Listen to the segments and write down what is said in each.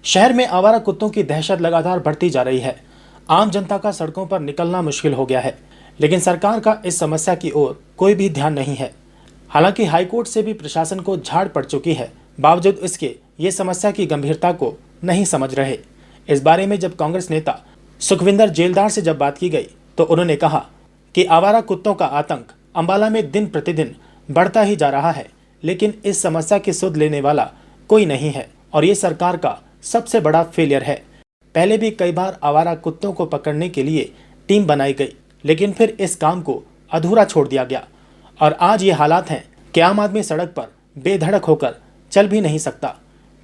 शहर में आवारा कुत्तों की दहशत लगातार बढ़ती जा रही है। आम जनता का सड़कों पर निकलना मुश्किल हो गया है, लेकिन सरकार का इस समस्या की ओर कोई भी ध्यान नहीं है। हालांकि हाईकोर्ट से भी प्रशासन को झाड़ पड़ चुकी है, बावजूद इसके ये समस्या की गंभीरता को नहीं समझ रहे। इस बारे में जब कांग्रेस नेता सुखविंदर जेलदार से जब बात की गई तो उन्होंने कहा कि आवारा कुत्तों का आतंक अंबाला में दिन प्रतिदिन बढ़ता ही जा रहा है, लेकिन इस समस्या की सुध लेने वाला कोई नहीं है और ये सरकार का सबसे बड़ा फेलियर है। पहले भी कई बार आवारा कुत्तों को पकड़ने के लिए टीम बनाई गई, लेकिन फिर इस काम को अधूरा छोड़ दिया गया और आज ये हालात हैं कि आम आदमी सड़क पर बेधड़क होकर चल भी नहीं सकता।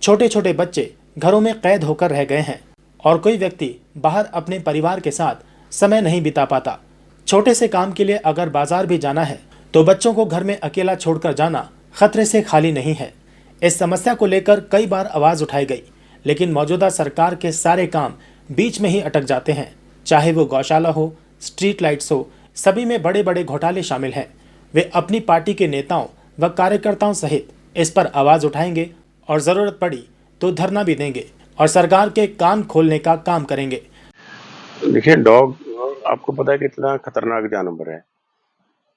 छोटे छोटे बच्चे घरों में कैद होकर रह गए हैं और कोई व्यक्ति बाहर अपने परिवार के साथ समय नहीं बिता पाता। छोटे से काम के लिए अगर बाजार भी जाना है तो बच्चों को घर में अकेला छोड़कर जाना खतरे से खाली नहीं है। इस समस्या को लेकर कई बार आवाज उठाई गई, लेकिन मौजूदा सरकार के सारे काम बीच में ही अटक जाते हैं। चाहे वो गौशाला हो, स्ट्रीट लाइट्स हो, सभी में बड़े बड़े घोटाले शामिल हैं। वे अपनी पार्टी के नेताओं व कार्यकर्ताओं सहित इस पर आवाज उठाएंगे और जरूरत पड़ी तो धरना भी देंगे और सरकार के कान खोलने का काम करेंगे। देखिए, डॉग आपको पता है कितना खतरनाक जानवर है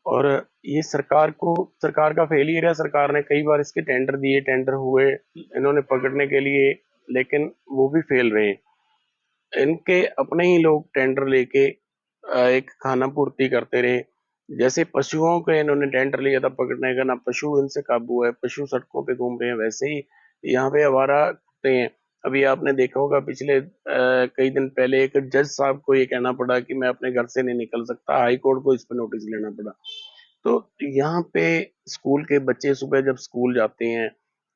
और ये सरकार का फेलियर है। सरकार ने कई बार इसके टेंडर दिए, टेंडर हुए इन्होंने पकड़ने के लिए, लेकिन वो भी फेल रहे। इनके अपने ही लोग टेंडर लेके एक खाना पूर्ति करते रहे। जैसे पशुओं के इन्होंने टेंडर लिया था पकड़ने का, ना पशु इनसे काबू है, पशु सड़कों पे घूम रहे हैं। वैसे ही यहाँ पे आवारा कुत्ते हैं। अभी आपने देखा होगा पिछले कई दिन पहले एक जज साहब को ये कहना पड़ा कि मैं अपने घर से नहीं निकल सकता, हाई कोर्ट को इस पे नोटिस लेना पड़ा। तो यहाँ पे स्कूल के बच्चे सुबह जब स्कूल जाते हैं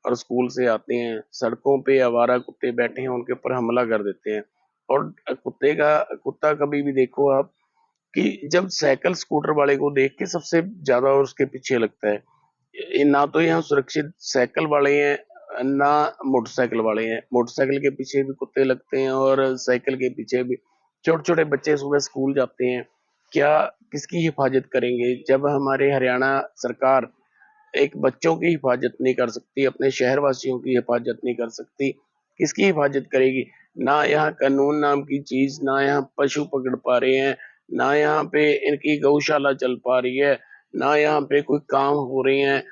और स्कूल से आते हैं, सड़कों पे आवारा कुत्ते बैठे हैं, उनके ऊपर हमला कर देते हैं। और कुत्ता कभी भी देखो आप कि जब साइकिल स्कूटर वाले को देख के सबसे ज्यादा और उसके पीछे लगता है। ना तो यहाँ सुरक्षित साइकिल वाले हैं, ना मोटरसाइकिल वाले हैं। मोटरसाइकिल के पीछे भी कुत्ते लगते हैं और साइकिल के पीछे भी। छोटे छोटे बच्चे सुबह स्कूल जाते हैं, क्या किसकी हिफाजत करेंगे जब हमारे हरियाणा सरकार एक बच्चों की हिफाजत नहीं कर सकती, अपने शहरवासियों की हिफाजत नहीं कर सकती, किसकी हिफाजत करेगी? ना यहाँ कानून नाम की चीज, ना यहाँ पशु पकड़ पा रहे हैं, ना यहाँ पे इनकी गौशाला चल पा रही है, ना यहाँ पे कोई काम हो रहे हैं।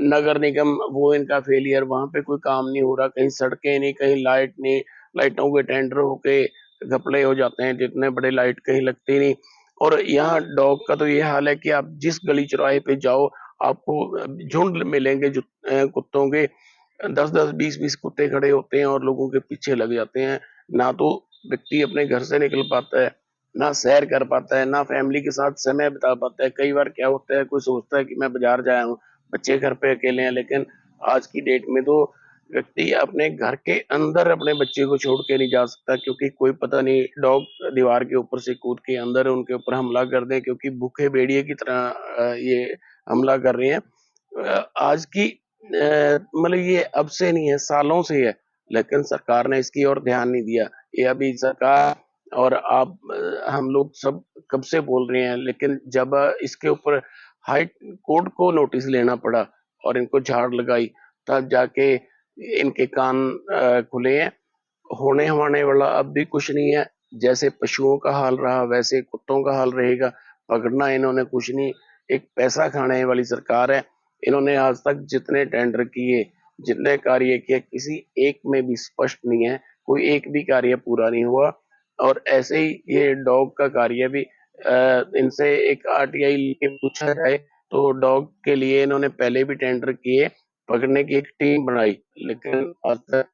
नगर निगम वो इनका फेलियर, वहां पे कोई काम नहीं हो रहा, कहीं सड़कें नहीं, कहीं लाइट नहीं, लाइटों के टेंडर होके घपले हो जाते हैं, जितने बड़े लाइट कहीं लगती नहीं। और यहाँ डॉग का तो ये हाल है कि आप जिस गली चौराहे पे जाओ आपको झुंड मिलेंगे कुत्तों के। 10-10, 20-20 कुत्ते खड़े होते हैं और लोगों के पीछे लग जाते हैं। ना तो व्यक्ति अपने घर से निकल पाता है, ना सैर कर पाता है, ना फैमिली के साथ समय बिता पाता है। कई बार क्या होता है, कोई सोचता है कि मैं बाजार जाया हूँ, बच्चे घर पे अकेले हैं, लेकिन आज की डेट में तो व्यक्ति अपने घर के अंदर अपने बच्चे को छोड़ के नहीं जा सकता, क्योंकि कोई पता नहीं डॉग दीवार के ऊपर से कूद के अंदर उनके ऊपर हमला कर दे, क्योंकि भूखे भेड़िए की तरह ये हमला कर रहे हैं। आज की मतलब ये अब से नहीं है, सालों से है, लेकिन सरकार ने इसकी ओर ध्यान नहीं दिया। ये अभी सरकार और आप हम लोग सब कब से बोल रहे हैं, लेकिन जब इसके ऊपर हाई कोर्ट को नोटिस लेना पड़ा और इनको झाड़ लगाई, तब जाके इनके कान खुले हैं। होने हवाने वाला अब भी कुछ नहीं है। जैसे पशुओं का हाल रहा वैसे कुत्तों का हाल रहेगा। पकड़ना इन्होंने कुछ नहीं, एक पैसा खाने वाली सरकार है। इन्होंने आज तक जितने टेंडर किए, जितने कार्य किए, किसी एक में भी स्पष्ट नहीं है, कोई एक भी कार्य पूरा नहीं हुआ। और ऐसे ही ये डॉग का कार्य भी इनसे एक आरटीआई लेके पूछा जाए तो डॉग के लिए इन्होंने पहले भी टेंडर किए, पकड़ने की एक टीम बनाई, लेकिन आज तक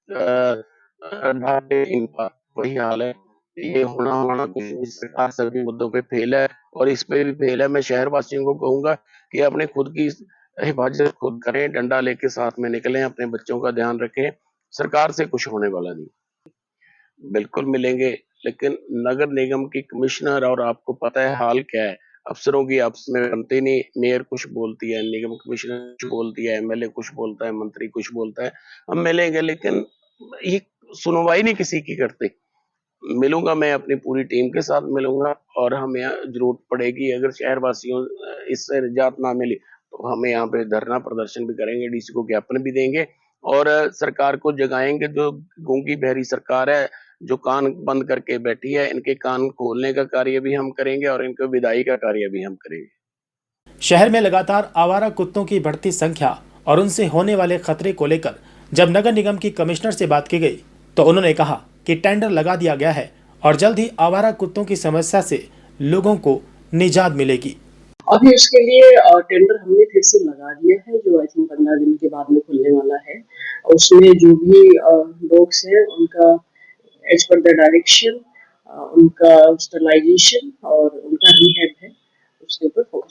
इनका वही हाल है। ये होना हमारा कुछ नहीं, सरकार सभी मुद्दों पे फेल है और इस पे भी फेल है। मैं शहर वासियों को कहूंगा कि अपने खुद की हिफाजत खुद करें, डंडा लेके साथ में निकलें, अपने बच्चों का ध्यान रखें। सरकार से कुछ होने वाला नहीं। बिल्कुल मिलेंगे, लेकिन नगर निगम की कमिश्नर और आपको पता है हाल क्या है, अफसरों की आपस में बनती नहीं। मेयर कुछ बोलती है, निगम कमिश्नर कुछ बोलती है, एमएलए कुछ बोलता है, मंत्री कुछ बोलता है। हम मिलेंगे, लेकिन ये सुनवाई नहीं किसी की करते। मिलूंगा, मैं अपनी पूरी टीम के साथ मिलूंगा और हमें यहाँ जरूरत पड़ेगी, अगर शहर वासियों इससे निजात ना मिली तो हमें यहाँ पे धरना प्रदर्शन भी करेंगे, डीसी को ज्ञापन भी देंगे और सरकार को जगाएंगे। जो गूंगी बहरी सरकार है, जो कान बंद करके बैठी है, इनके कान खोलने का कार्य भी हम करेंगे और इनको विदाई का कार्य भी हम करेंगे। शहर में लगातार आवारा कुत्तों की बढ़ती संख्या और उनसे होने वाले खतरे को लेकर जब नगर निगम की कमिश्नर से बात की गई तो उन्होंने कहा कि टेंडर लगा दिया गया है और जल्द ही आवारा कुत्तों की समस्या से लोगों को निजात मिलेगी। अभी उसके लिए टेंडर हमने फिर से लगा दिया है, जो आई थिंक 15 दिन के बाद में खुलने वाला है। उसमें जो भी डॉग्स हैं उनका एज पर द डायरेक्शन, उनका स्टरलाइजेशन और उनका रिहैब है, उसके ऊपर फोकस